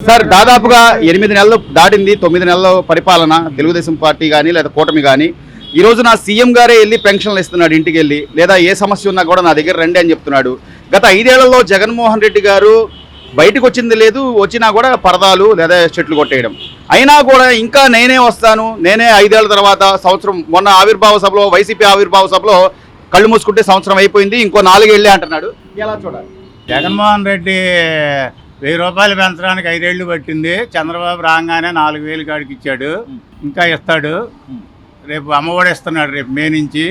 Sir దాదాపుగా 8 నెలలు దాటింది, 9 నెలల పరిపాలన తెలుగుదేశం పార్టీ కానీ లేదా కూటమి కానీ. ఈ రోజు నా సీఎం గారే వెళ్ళి పెన్షన్లు ఇస్తున్నాడు ఇంటికి వెళ్ళి, లేదా ఏ సమస్య ఉన్నా కూడా నా దగ్గర రండి అని చెప్తున్నాడు. గత 5 ఏళ్లలో జగన్మోహన్ రెడ్డి గారు బయటకు వచ్చింది లేదు, వచ్చినా కూడా పరదాలు లేదా చెట్లు కొట్టేయడం. అయినా కూడా ఇంకా నేనే వస్తాను, నేనే 5 ఏళ్ల తర్వాత సంవత్సరం, మొన్న ఆవిర్భావ సభలో వైసీపీ ఆవిర్భావ సభలో కళ్ళు మూసుకుంటే సంవత్సరం అయిపోయింది, ఇంకో 4 ఏళ్ళే అంటున్నాడు. ఎలా చూడాలి? జగన్మోహన్ రెడ్డి 1000 రూపాయలు పెంచడానికి 5 ఏళ్ళు పట్టింది. చంద్రబాబు రాగానే 4000 కాడికి ఇచ్చాడు, ఇంకా ఇస్తాడు. రేపు అమ్మఒడి ఇస్తున్నాడు, రేపు మే నుంచి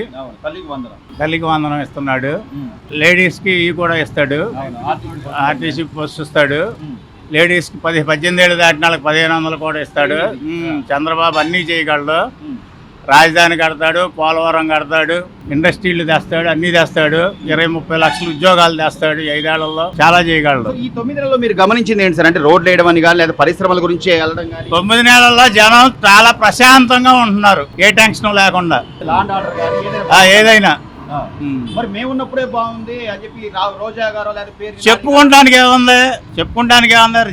తల్లికి వందనం ఇస్తున్నాడు. లేడీస్కి కూడా ఇస్తాడు, ఆర్టీసీ బస్సు ఇస్తాడు. లేడీస్కి 18 ఏళ్ళు దాటిన వాళ్ళకి 1500 కూడా ఇస్తాడు. చంద్రబాబు అన్నీ చేయగలడు. రాజధాని కడతాడు, పోలవరం కడతాడు, ఇండస్ట్రీలు తెస్తాడు, అన్నీ తెస్తాడు. 20-30 లక్షల ఉద్యోగాలు తెస్తాడు. 5 ఏళ్లలో చాలా చేయగలడు. ఈ 9 నెలల్లో మీరు గమనించింది ఏంటి సార్? అంటే రోడ్లు వేయడం అని కానీ లేదా పరిశ్రమల గురించి వెళ్ళడం కానీ. 9 నెలల్లో జనం చాలా ప్రశాంతంగా ఉంటున్నారు, ఏ టెన్షన్ లేకుండా. ఏదైనా మరి మేము ఉన్నప్పుడే బాగుంది అని చెప్పి రోజా గారు లేదా పేరు చెప్పుకోవడానికి ఏముంది,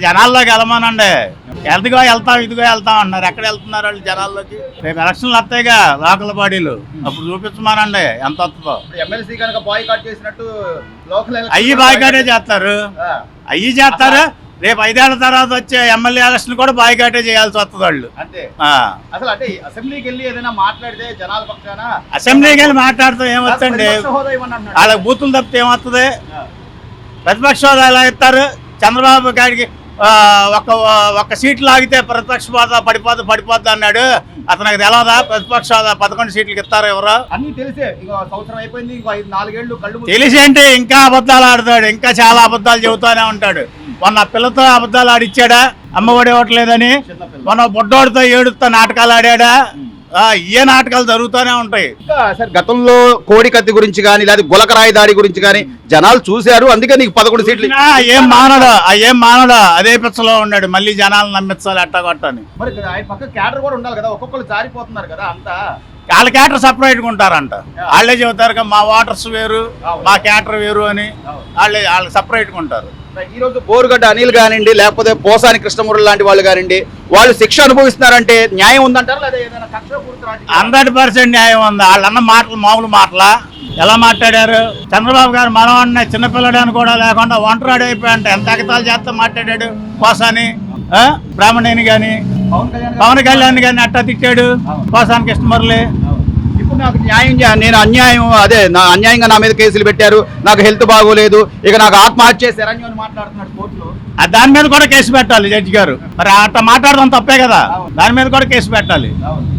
జనాల్లోకి వెళ్ళమానండి. ఇదిగో వెళ్తాం అంటున్నారు. ఎక్కడ వెళ్తున్నారు వాళ్ళు జనాల్లోకి? రేపు ఎలక్షన్లు వస్తాయిగా లోకల్ బాడీలు, అప్పుడు చూపించమానండి ఎంత వస్తుందో. ఎమ్మెల్సీ కనుక బాయ్కాట్ చేసినట్టు లోకల్ అయ్యి బాయ్కాటే చేస్తారు. రేపు 5 ఏళ్ల తర్వాత వచ్చే ఎమ్మెల్యే ఎలక్షన్ కూడా బాయ్కాటే చేయాల్సి వస్తుంది వాళ్ళు. అసలు అంటే అసెంబ్లీకి వెళ్ళి ఏదైనా మాట్లాడితే జనాల పక్షాన అసెంబ్లీకి వెళ్ళి మాట్లాడుతూ ఏమొచ్చండి? వాళ్ళకి బూతులు తప్పితే ఏమవుతుంది? ప్రతిపక్ష హోదా ఎలా ఇస్తారు? చంద్రబాబు గారికి ఒక సీట్ లాగితే ప్రతిపక్ష హోదా పడిపోద్ది అన్నాడు. అతనికి తెలవదా ప్రతిపక్ష హోదా 11 సీట్లకి ఇస్తారు ఎవరు? అన్ని తెలిసే సంవత్సరం అయిపోయింది, ఇంకో 4 ఏళ్ళు కళ్ళు తెలిసి అంటే ఇంకా అబద్ధాలు ఆడతాడు, ఇంకా చాలా అబద్ధాలు చెబుతానే ఉంటాడు. మొన్న పిల్లతో అబద్ధాలు ఆడిచ్చాడా? అమ్మఒడి ఇవ్వట్లేదని. మొన్న బొడ్డోడితో ఏడుతో నాటకాలు ఆడాడా? ఏ నాటకాలు జరుగుతూనే ఉంటాయి. సార్ గతంలో కోడి కత్తి గురించి కానీ లేదా గులకరాయి దాడి గురించి కానీ జనాలు చూశారు, అందుకే నీకు 11 సీట్లు. ఏం మానడా అదే పిచ్చలో ఉన్నాడు. మళ్ళీ జనాలు నమ్మించాలి అట్టా కొట్టని. మరి పక్క క్యాడర్ కూడా ఉండాలి కదా, ఒక్కొక్కరు జారిపోతున్నారు కదా అంతా. వాళ్ళ క్యాటర్ సపరేట్గా ఉంటారంట. వాళ్ళే చెబుతారు మా వాటర్స్ వేరు, మా క్యాటర్ వేరు అని. వాళ్ళు సపరేట్గా ఉంటారు. ఈ రోజు బోరుగడ్డ అనిల్ కానివ్వండి, లేకపోతే పోసాని కృష్ణమూర్తి లాంటి వాళ్ళు కానివ్వండి, వాళ్ళు శిక్ష అనుభవిస్తున్నారంటే న్యాయం ఉందంటారా లేదా ఏదైనా కక్షపూరిత? 100% న్యాయం ఉంది. వాళ్ళు అన్న మాటలు మామూలు మాటలా? ఎలా మాట్లాడారు? చంద్రబాబు గారు మనవాడిన చిన్నపిల్లడని కూడా లేకుండా ఒంటరాడు అయిపోయాయంట. ఎంత ఎగతాలు చేస్తే మాట్లాడాడు పోసాని. బ్రాహ్మణిని గాని పవన్ కళ్యాణ్ గారిని అట్టా తిట్టాడు పోసాని కృష్ణమూర్తి. ఇప్పుడు నాకు న్యాయం, నేను అన్యాయంగా నా మీద కేసులు పెట్టారు, నాకు హెల్త్ బాగోలేదు, ఇక నాకు ఆత్మహత్య చేశారని మాట్లాడుతున్నాడు కోర్టులో. దాని మీద కూడా కేసు పెట్టాలి జడ్జి గారు. మరి అట్లా మాట్లాడడం తప్పే కదా, దాని మీద కూడా కేసు పెట్టాలి.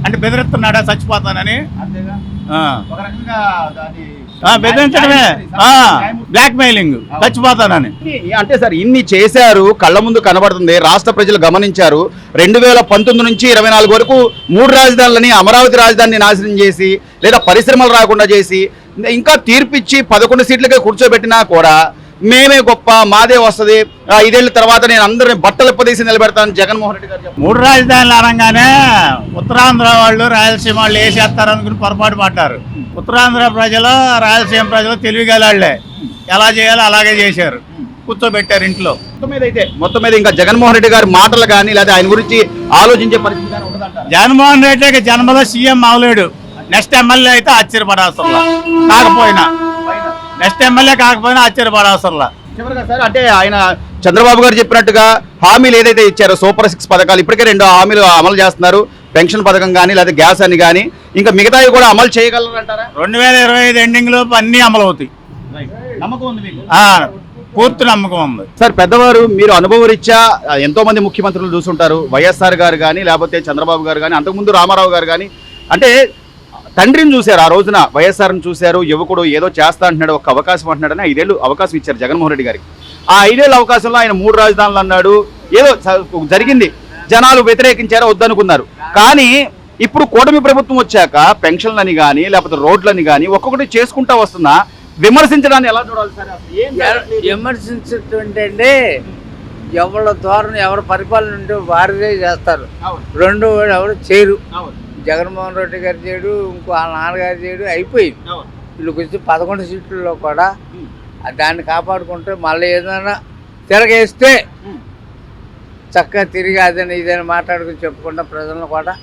అంటే బెదిరిస్తున్నాడా చచ్చిపోతానని? బెదిరించడమే, బ్లాక్ మెయిలింగ్, చచ్చిపోతానని. అంటే సార్ ఇన్ని చేశారు, కళ్ళ ముందు కనబడుతుంది, రాష్ట్ర ప్రజలు గమనించారు. 2019 నుంచి 24 వరకు 3 రాజధానులని, అమరావతి రాజధానిని నాశనం చేసి లేదా పరిశ్రమలు రాకుండా చేసి ఇంకా తీర్పిచ్చి 11 సీట్లకే కూర్చోబెట్టినా కూడా మేమే గొప్ప, మాదే వస్తుంది, 5 ఏళ్ల తర్వాత నేను అందరిని బట్టలు ప్రదేశం నిలబెడతాను జగన్మోహన్ రెడ్డి గారు. 3 రాజధానులు అనగానే ఉత్తరాంధ్ర వాళ్ళు రాయలసీమ వాళ్ళు వేసేస్తారనుకుని పొరపాటు పడ్డారు. ఉత్తరాంధ్ర ప్రజలు రాయలసీమ ప్రజలు తెలివిగలాళ్లే, ఎలా చేయాలో అలాగే చేశారు, కూర్చోబెట్టారు ఇంట్లో. మొత్తం మీద ఇంకా జగన్మోహన్ రెడ్డి గారి మాటలు కానీ లేదా ఆయన గురించి ఆలోచించే పరిస్థితి కానీ ఉండదంట. జగన్మోహన్ రెడ్డికి జన్మలో సీఎం అవలేడు. నెక్స్ట్ ఎమ్మెల్యే అయితే ఆశ్చర్యపడాల్సర్లా, కాకపోయినా ఆశ్చర్యపడాల్సర్లా. చివరిగా సార్ అంటే ఆయన చంద్రబాబు గారు చెప్పినట్టుగా హామీలు ఏదైతే ఇచ్చారో సూపర్ 6 పథకాలు ఇప్పటికే 2 హామీలు అమలు చేస్తున్నారు. పెన్షన్ పథకం కానీ లేదా గ్యాస్ అని కానీ, ఇంకా మిగతావి కూడా అమలు చేయగలరంటారా? 2025 ఎండింగ్ లోపు అన్ని అమలు అవుతాయి. నమ్మకం ఉంది మీకు? పూర్తి నమ్మకం ఉంది సార్. పెద్దవారు, మీరు అనుభవరీత్యా ఎంతో మంది ముఖ్యమంత్రులు చూసుంటారు. వైఎస్ఆర్ గారు కానీ లేకపోతే చంద్రబాబు గారు కానీ, అంతకుముందు రామారావు గారు కానీ. అంటే తండ్రిని చూశారు, ఆ రోజున వైఎస్ఆర్ని చూశారు. యువకుడు ఏదో చేస్తా అంటున్నాడు, ఒక అవకాశం అంటున్నాడని 5 ఏళ్ళు అవకాశం ఇచ్చారు జగన్మోహన్ రెడ్డి గారికి. ఆ 5 ఏళ్ళ అవకాశంలో ఆయన 3 రాజధానులు అన్నాడు, ఏదో జరిగింది, జనాలు వ్యతిరేకించారో వద్దనుకున్నారు. కానీ ఇప్పుడు కూటమి ప్రభుత్వం వచ్చాక పెన్షన్లని కానీ లేకపోతే రోడ్లని కానీ ఒక్కొక్కటి చేసుకుంటా వస్తున్నా, విమర్శించడాన్ని ఎలా చూడాలి సార్? విమర్శించే ఎవరి ధోరణి, ఎవరి పరిపాలన ఉంటే వారిదే చేస్తారు. రెండు ఎవరు చేయరు. జగన్మోహన్ రెడ్డి గారు చేయడు, ఇంకో వాళ్ళ నాన్నగారు చేయడు, అయిపోయింది. వీళ్ళకి వచ్చి 11 సీట్లలో కూడా దాన్ని కాపాడుకుంటే మళ్ళీ ఏదైనా తిరగేస్తే చక్కగా తిరిగి అదని ఇదని మాట్లాడుకుని చెప్పుకుంటా ప్రజలను కూడా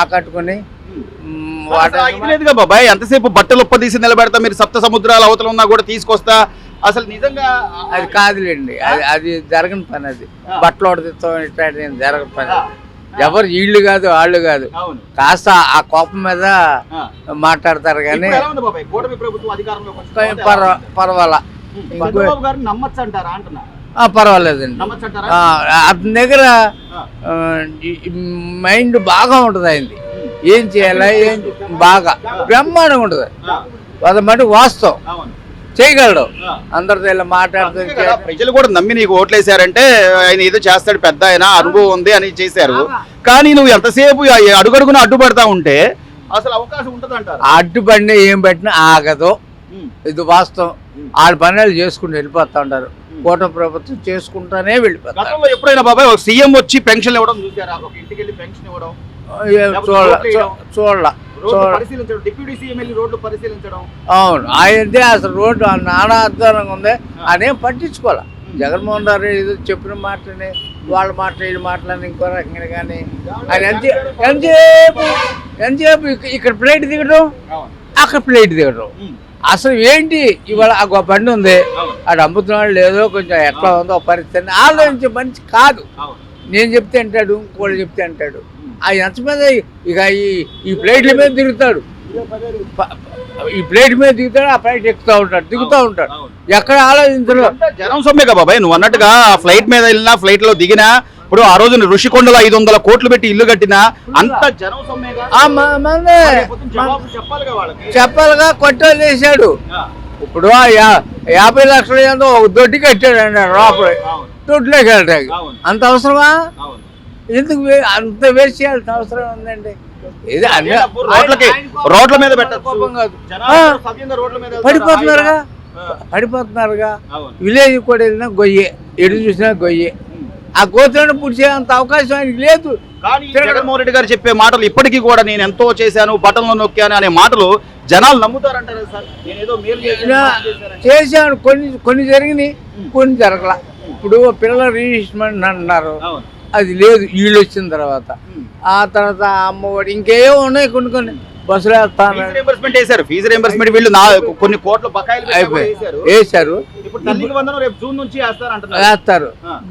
ఆకట్టుకుని ఇది లేదుగా బాబాయ్, ఎంతసేపు బట్టలు ఉప్పదీసి నిలబెడతా, మీరు సప్త సముద్రాల అవతల ఉన్నా కూడా తీసుకొస్తా, అసలు నిజంగా అది కాదులేండి, అది జరగని పని. అది బట్టలు ఉడతీస్తాం ఇట్లాంటి జరగని పని. ఎవరు వీళ్ళు కాదు వాళ్ళు కాదు, కాస్త ఆ కోపం మీద మాట్లాడతారు కానీ పర్వాలా. పర్వాలేదండి. అతని దగ్గర మైండ్ బాగా ఉంటుంది అయింది. ఏం చేయాలా ఏం బాగా బ్రహ్మాండంగా ఉంటుంది. అది మటు వాస్తవం, చేయగలడు. అందరితో ఇలా మాట్లాడుతూ ప్రజలు కూడా నమ్మి నీకు ఓట్లేసారంటే ఆయన ఏదో చేస్తాడు, పెద్ద ఆయన అనుభవం ఉంది అని చేశారు. కానీ నువ్వు ఎంతసేపు అడుగడుగున అడ్డుపడతా ఉంటే అసలు అవకాశం ఉంటుంది అంటారు. అడ్డుపడినా ఏం పెట్టినా ఆగదు, ఇది వాస్తవం. వాళ్ళ పనులు చేసుకుంటూ వెళ్ళిపోతా ఉంటారు. కూటమి ప్రభుత్వం చేసుకుంటానే వెళ్ళిపోతారు. ఎప్పుడైనా బాబాయ్ ఒక సీఎం వచ్చి పెన్షన్ ఇవ్వడం చూసారా? ఒక ఇంటికి వెళ్ళి పెన్షన్ ఇవ్వడం చూడాల. డిప్యూటీ సీఎం వెళ్ళి రోడ్లు పరిశీలించడం. అవును, ఆయనదే అసలు రోడ్డు నానా అధ్వానంగా ఉంది. అదేం పట్టించుకోవాలి. జగన్మోహన్ రెడ్డి ఏదో చెప్పిన మాటని వాళ్ళ మాటలు వీళ్ళ మాటలని ఇంకో రకంగా కానీ ఆయన ఎంతసేపు ఇక్కడ ప్లేట్ దిగడం అక్కడ ప్లేట్ దిగడం. అసలు ఏంటి ఇవాళ ఆ బండి ఉంది, ఆడు అమ్ముతున్నాడు లేదో కొంచెం ఎట్లా ఉందో పరిస్థితి ఆలోచించే మనిషి కాదు. నేను చెప్తే అంటాడు, ఇంకోళ్ళు చెప్తే అంటాడు. ఆ ఎంత మీద ఇక ఈ ప్లేట్ల మీద తిరుగుతాడు, ఈ ప్లేట్ మీద దిగుతాడు, ఆ ప్లేట్ దిగుతూ ఉంటాడు. ఎక్కడ ఆలోచించరు. జనం సొమ్మేగా బాబాయ్, నువ్వు అన్నట్టుగా ఫ్లైట్ మీద వెళ్ళినా, ఫ్లైట్ లో దిగినా, ఇప్పుడు ఆ రోజు ఋషికొండలో 500 కోట్లు పెట్టి ఇల్లు కట్టినా అంత జనం సొమ్మేగా. చెప్పాలిగా, కొట్టలు వేసాడు. ఇప్పుడు 50 లక్షలు ఏదో ఒక దొడ్డి కట్టాడు అన్నాడు లోపల, దొడ్లోకి వెళ్ళడానికి. అంత అవసరమా? ఎందుకు అంత వేస్ట్ చేయాల్సిన అవసరం ఉందండి? ఇది రోడ్ల మీద పడిపోతున్నారుగా. విలేజ్ కూడా వెళ్ళినా గొయ్యే, ఎటు చూసినా గొయ్యే. ఆ గోతులను పుడిచే అంత అవకాశం ఆయనకి లేదు. జగన్మోహన్ రెడ్డి గారు చెప్పే మాటలు ఇప్పటికీ కూడా నేను ఎంతో చేశాను, బటన్లో నొక్కాను అనే మాటలు జనాలు నమ్ముతారంటారు సార్. నేనేదో చేశాను, కొన్ని జరిగినాయి, కొన్ని జరగల. ఇప్పుడు పిల్లల రిజిస్ట్మెంట్ అంటున్నారు, అది లేదు వీళ్ళు వచ్చిన తర్వాత. ఆ తర్వాత అమ్మఒడి ఇంకేమో ఉన్నాయి, కొన్ని బస్సులు వేస్తారు. ఫీజు రీయింబర్స్మెంట్ వీళ్ళు కొన్ని కోట్ల బకాయిలు వేశారు. వేస్తారు.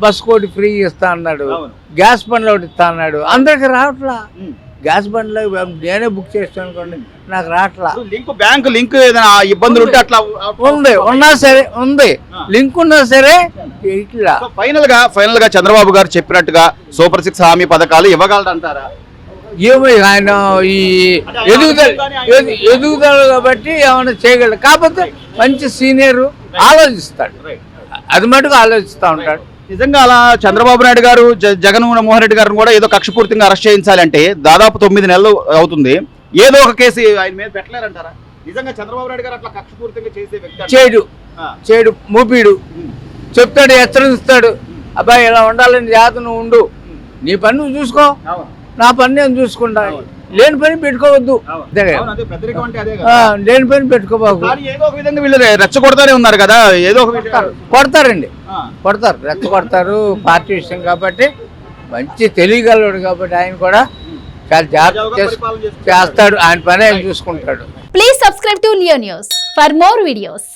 బస్ కోటి ఫ్రీ ఇస్తా అన్నాడు, గ్యాస్ బండ్లు ఒకటి ఇస్తా అన్నాడు. అందరికి రావట్లా. గ్యాస్ బండ్లో నేనే బుక్ చేస్తాను అనుకోండి, నాకు రావట్లా. బ్యాంకు లింక్ ఏదైనా ఇబ్బందులు ఉంటే అట్లా ఉన్నా సరే ఉంది, లింక్ ఉన్నా సరే ఇట్లా. ఫైనల్ గా చంద్రబాబు గారు చెప్పినట్టుగా సూపర్ 6 హామీ పథకాలు ఇవ్వగలరంటారా? ఏమో ఆయన ఈ ఎదుగుదల కాబట్టి ఏమైనా చేయగలరు. కాకపోతే మంచి సీనియర్ ఆలోచిస్తాడు, అది మటుకు ఆలోచిస్తూ ఉంటాడు. నిజంగా అలా చంద్రబాబు నాయుడు గారు జగన్మోహన్ రెడ్డి గారిని కూడా ఏదో కక్షపూర్తిగా అరెస్ట్ చేయించాలంటే దాదాపు 9 నెలలు అవుతుంది. ఏదో ఒక కేసు ఆయన మీద పెట్టలేరంటారా? నిజంగా చంద్రబాబు నాయుడు గారు అట్లా కక్షపూర్తిగా చేసే వ్యక్తి చేయడు, మూపీడు. చెప్తాడు, హెచ్చరిస్తాడు, అబ్బాయి ఇలా ఉండాలని జాగ్రత్త, నువ్వు ఉండు, నీ పని నువ్వు చూసుకో, నా పని నేను చూసుకుంటా, లేని పని పెట్టుకోవద్దు, లేని పని పెట్టుకోబాకు. ఏదో ఒక విధంగా వీళ్ళు రెచ్చగొడతానే ఉన్నారు కదా, ఏదో ఒక కొడతారండి, రెచ్చగొడతారు. పార్టీ విషయం కాబట్టి మంచి తెలియగలడు కాబట్టి ఆయన కూడా చాలా జాగ్రత్త చేస్తాడు, ఆయన పని ఆయన చూసుకుంటాడు. Please subscribe to Leo news for more videos.